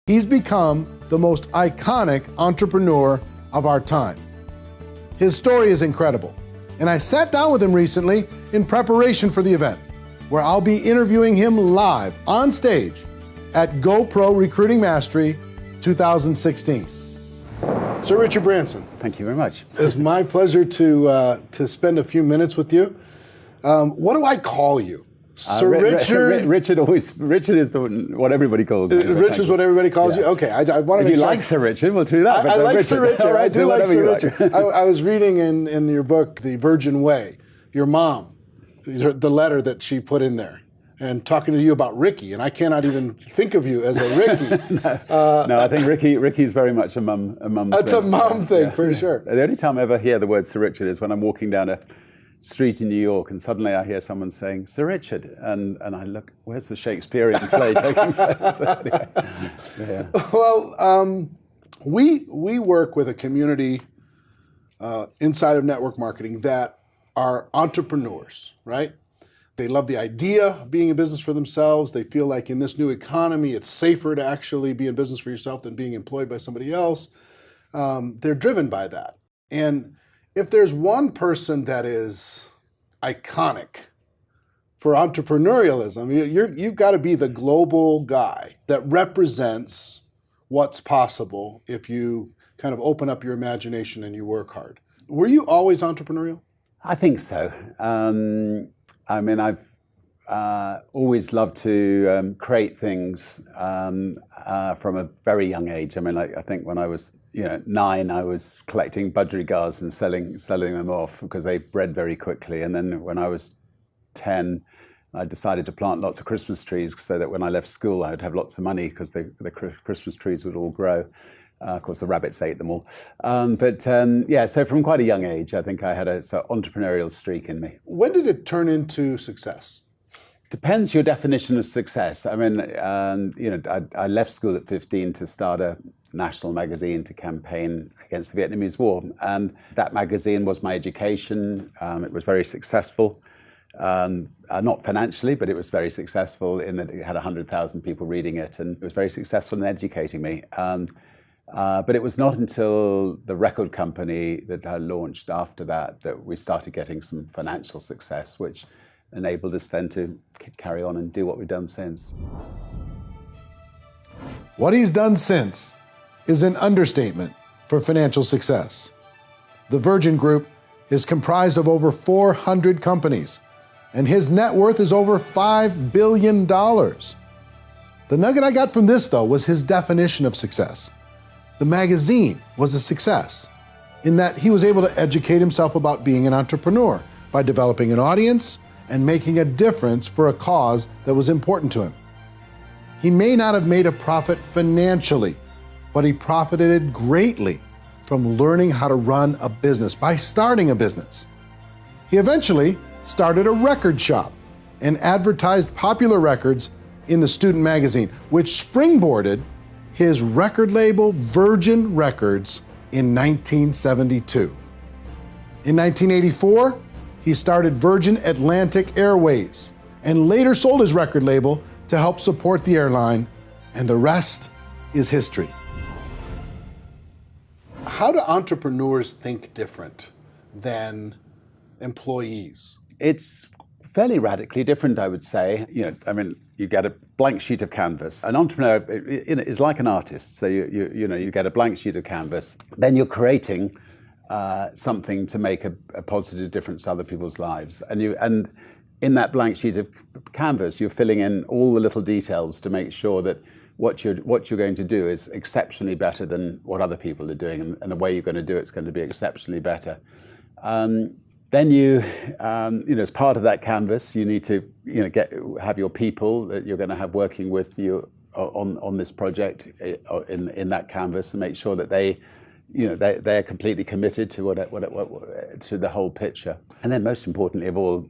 He's become the most iconic entrepreneur of our time. His story is incredible, and I sat down with him recently in preparation for the event, where I'll be interviewing him live on stage at GoPro Recruiting Mastery 2016. Sir Richard Branson. Thank you very much. It's my pleasure to spend a few minutes with you. What do I call you? Sir Richard? Richard is what everybody calls me. Rich is what everybody calls you? Okay, I want to make sure. If you like Sir Richard, we'll do that. I like Richard. Sir Richard. Right, I do like Sir Richard. I was reading in your book, The Virgin Way, your mom, the letter that she put in there, and talking to you about Ricky, and I cannot even think of you as a Ricky. No, I think Ricky's very much a mum That's thing. A mum thing, for sure. The only time I ever hear the word Sir Richard is when I'm walking down a street in New York, and suddenly I hear someone saying Sir Richard, and I look, where's the Shakespearean play taking place? Anyway, yeah. Well, we work with a community inside of network marketing that are entrepreneurs, right? They love the idea of being in business for themselves. They feel like in this new economy, it's safer to actually be in business for yourself than being employed by somebody else. They're driven by that. And if there's one person that is iconic for entrepreneurialism, you've got to be the global guy that represents what's possible if you kind of open up your imagination and you work hard. Were you always entrepreneurial? I think so. I mean, I've always loved to create things from a very young age. I mean, I think when I was 9, I was collecting budgerigars and selling them off because they bred very quickly. And then when I was 10, I decided to plant lots of Christmas trees so that when I left school, I'd have lots of money because the Christmas trees would all grow. Of course, the rabbits ate them all. So from quite a young age, I think I had a sort of entrepreneurial streak in me. When did it turn into success? Depends your definition of success. I mean, I left school at 15 to start a national magazine to campaign against the Vietnamese War. And that magazine was my education. It was very successful. Not financially, but it was very successful in that it had 100,000 people reading it. And it was very successful in educating me. But it was not until the record company that I launched after that we started getting some financial success, which enabled us then to carry on and do what we've done since. What he's done since is an understatement for financial success. The Virgin Group is comprised of over 400 companies, and his net worth is over $5 billion. The nugget I got from this, though, was his definition of success. The magazine was a success in that he was able to educate himself about being an entrepreneur by developing an audience and making a difference for a cause that was important to him. He may not have made a profit financially, but he profited greatly from learning how to run a business by starting a business. He eventually started a record shop and advertised popular records in the student magazine, which springboarded his record label Virgin Records in 1972. In 1984, he started Virgin Atlantic Airways and later sold his record label to help support the airline, and the rest is history. How do entrepreneurs think different than employees? It's fairly radically different, I would say. You get a blank sheet of canvas. An entrepreneur is like an artist. So you get a blank sheet of canvas, then you're creating something to make a positive difference to other people's lives. And in that blank sheet of canvas, you're filling in all the little details to make sure that what you're going to do is exceptionally better than what other people are doing, and the way you're going to do it's going to be exceptionally better. Then as part of that canvas, you need to have your people that you're going to have working with you on this project in that canvas, and make sure that they're completely committed to to the whole picture. And then most importantly of all,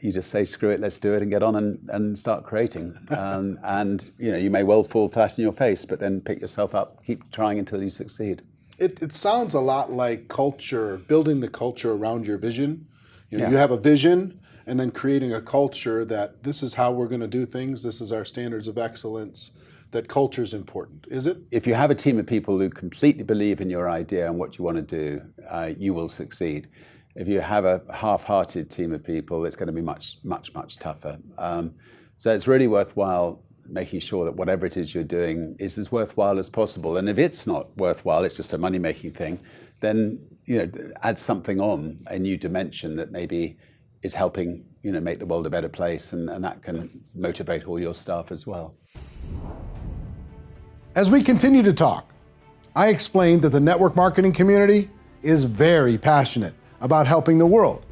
you just say, screw it, let's do it, and get on and start creating. You may well fall flat in your face, but then pick yourself up, keep trying until you succeed. It sounds a lot like culture, building the culture around your vision. You have a vision, and then creating a culture that this is how we're going to do things, this is our standards of excellence, that culture is important, is it? If you have a team of people who completely believe in your idea and what you want to do, you will succeed. If you have a half-hearted team of people, it's going to be much, much, much tougher. So it's really worthwhile making sure that whatever it is you're doing is as worthwhile as possible. And if it's not worthwhile, it's just a money-making thing, then add something on, a new dimension that maybe is helping make the world a better place, and that can motivate all your staff as well. As we continue to talk, I explained that the network marketing community is very passionate about helping the world.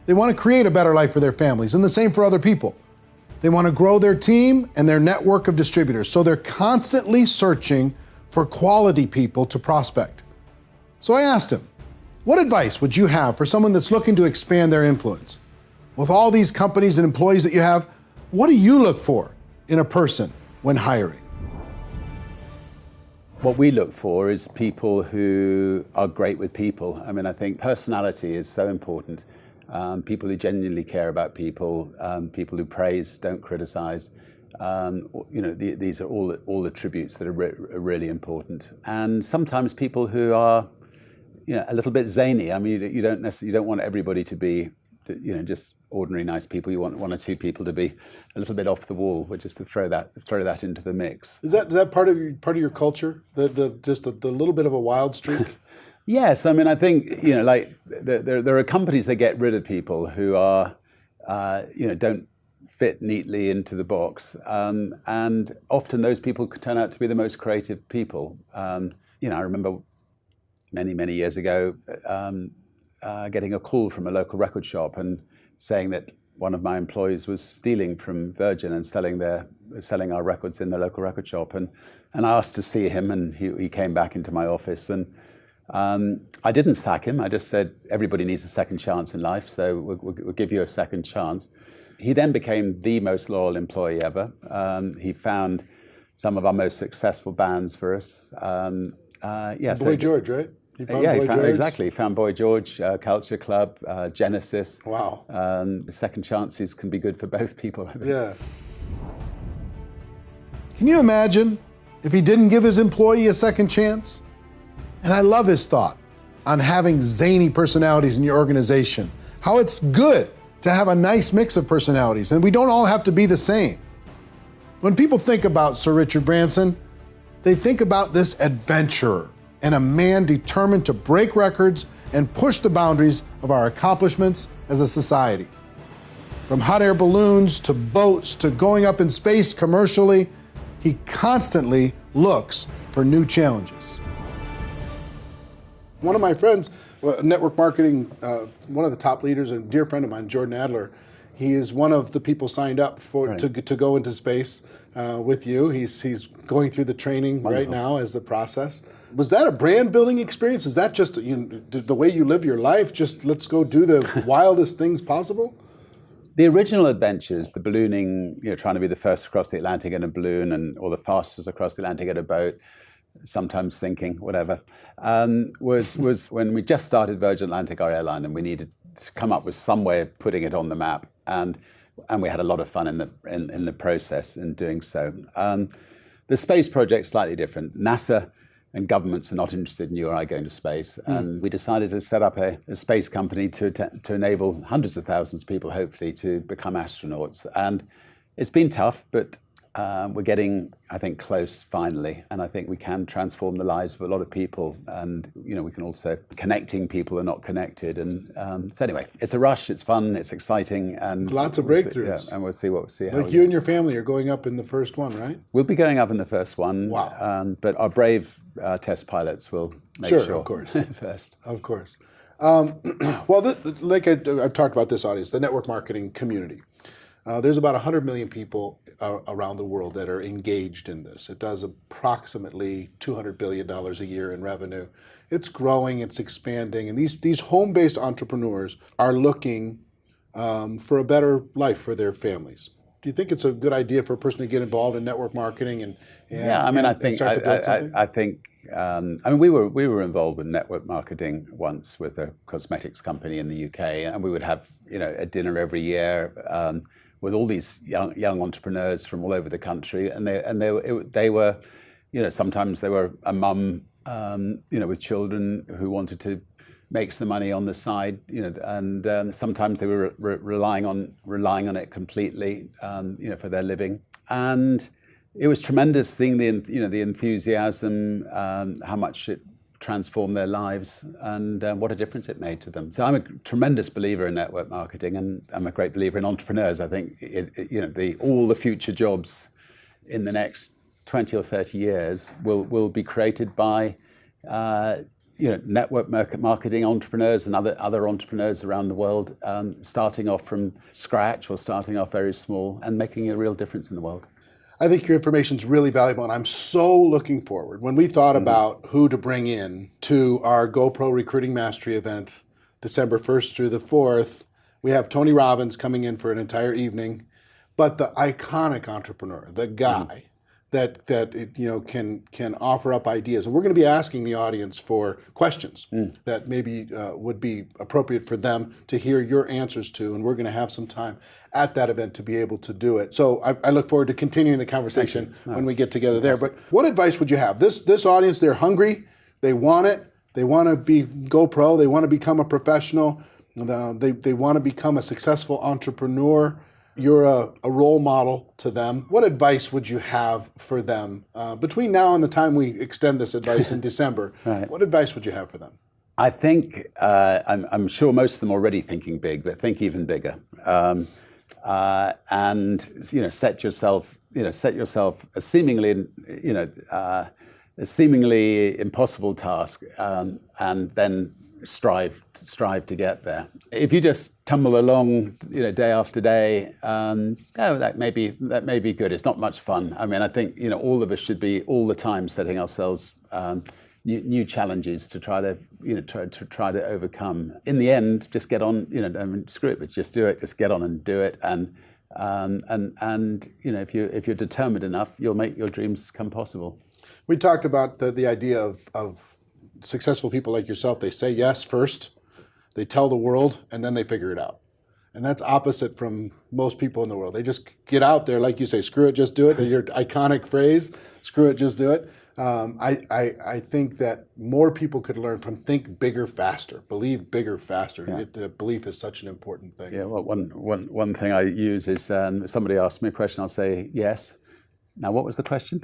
They want to create a better life for their families, and the same for other people. They want to grow their team and their network of distributors, so they're constantly searching for quality people to prospect. So I asked him, what advice would you have for someone that's looking to expand their influence? With all these companies and employees that you have, what do you look for in a person when hiring? What we look for is people who are great with people. I mean, I think personality is so important. People who genuinely care about people, people who praise, don't criticize. These are all attributes that are really important. And sometimes people who are, a little bit zany. I mean, you don't want everybody to be, just ordinary nice people. You want one or two people to be a little bit off the wall, but just to throw that into the mix. Is that part of your culture? The little bit of a wild streak? Yes, I mean, I think there are companies that get rid of people who are don't fit neatly into the box, and often those people could turn out to be the most creative people. I remember many years ago getting a call from a local record shop and saying that one of my employees was stealing from Virgin and selling our records in the local record shop, and I asked to see him, and he came back into my office, and I didn't sack him. I just said, everybody needs a second chance in life, so we'll give you a second chance. He then became the most loyal employee ever. He found some of our most successful bands for us. Boy George, right? He found Boy George, Culture Club, Genesis. Wow. Second chances can be good for both people, I think. Yeah. Can you imagine if he didn't give his employee a second chance? And I love his thought on having zany personalities in your organization, how it's good to have a nice mix of personalities, and we don't all have to be the same. When people think about Sir Richard Branson, they think about this adventurer and a man determined to break records and push the boundaries of our accomplishments as a society. From hot air balloons to boats to going up in space commercially, he constantly looks for new challenges. One of my friends, network marketing, one of the top leaders, a dear friend of mine, Jordan Adler, he is one of the people signed up to go into space with you. He's going through the training right now as the process. Was that a brand building experience? Is that just the way you live your life? Just let's go do the wildest things possible? The original adventures, the ballooning, trying to be the first across the Atlantic in a balloon or the fastest across the Atlantic in a boat, sometimes thinking, whatever, was when we just started Virgin Atlantic, our airline, and we needed to come up with some way of putting it on the map, and we had a lot of fun in the process in doing so. The space project's slightly different. NASA and governments are not interested in you or I going to space, and we decided to set up a space company to enable hundreds of thousands of people, hopefully, to become astronauts. And it's been tough, but we're getting, I think, close finally, and I think we can transform the lives of a lot of people, and we can also connecting people who are not connected. And so anyway, it's a rush, it's fun, it's exciting, and lots of breakthroughs. And we'll see how. Like you and your family are going up in the first one, right? We'll be going up in the first one. Wow! But our brave test pilots will make sure. Of course, first. Of course. I've talked about this audience, the network marketing community. There's about 100 million people around the world that are engaged in this. It does approximately $200 billion a year in revenue. It's growing, it's expanding, and these home-based entrepreneurs are looking for a better life for their families. Do you think it's a good idea for a person to get involved in network marketing and start to build something? I think we were involved with network marketing once with a cosmetics company in the UK, and we would have a dinner every year with all these young entrepreneurs from all over the country, and they were, sometimes they were a mum, with children who wanted to make some money on the side, and sometimes they were relying on it completely, for their living. And it was tremendous seeing the enthusiasm, how much it transformed their lives, and what a difference it made to them. So I'm a tremendous believer in network marketing, and I'm a great believer in entrepreneurs. I think all the future jobs in the next 20 or 30 years will be created by network marketing entrepreneurs and other entrepreneurs around the world, starting off from scratch or starting off very small and making a real difference in the world. I think your information is really valuable, and I'm so looking forward. When we thought about who to bring in to our GoPro Recruiting Mastery event, December 1st through the 4th, we have Tony Robbins coming in for an entire evening, but the iconic entrepreneur, the guy that can offer up ideas. And we're going to be asking the audience for questions that maybe would be appropriate for them to hear your answers to, and we're going to have some time at that event to be able to do it. So I look forward to continuing the conversation when we get together there. But what advice would you have? This audience, they're hungry, they want it, they want to be GoPro, they want to become a professional, they want to become a successful entrepreneur. You're a role model to them. What advice would you have for them between now and the time we extend this advice in December? Right. What advice would you have for them? I think I'm sure most of them are already thinking big, but think even bigger. And set yourself a seemingly impossible task, and then strive to get there. If you just tumble along, day after day, that may be good. It's not much fun. I mean, I think all of us should be all the time setting ourselves new challenges to try to overcome. In the end, just get on. Screw it, but just do it. Just get on and do it. And if you're determined enough, you'll make your dreams come possible. We talked about the idea of successful people like yourself. They say yes first, they tell the world, and then they figure it out. And that's opposite from most people in the world. They just get out there, like you say, screw it, just do it. Your iconic phrase, screw it, just do it. I think that more people could learn from think bigger, faster, believe bigger, faster. Yeah. Belief is such an important thing. Yeah, well, one thing I use is if somebody asks me a question, I'll say yes. Now, what was the question?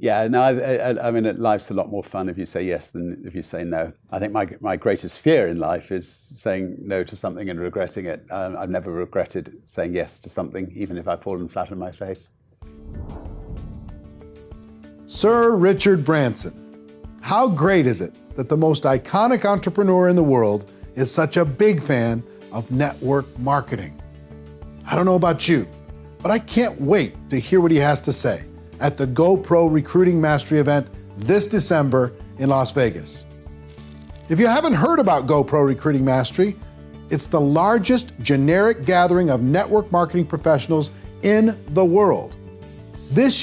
I mean, life's a lot more fun if you say yes than if you say no. I think my greatest fear in life is saying no to something and regretting it. I've never regretted saying yes to something, even if I've fallen flat on my face. Sir Richard Branson. How great is it that the most iconic entrepreneur in the world is such a big fan of network marketing? I don't know about you, but I can't wait to hear what he has to say at the GoPro Recruiting Mastery event this December in Las Vegas. If you haven't heard about GoPro Recruiting Mastery, it's the largest generic gathering of network marketing professionals in the world. This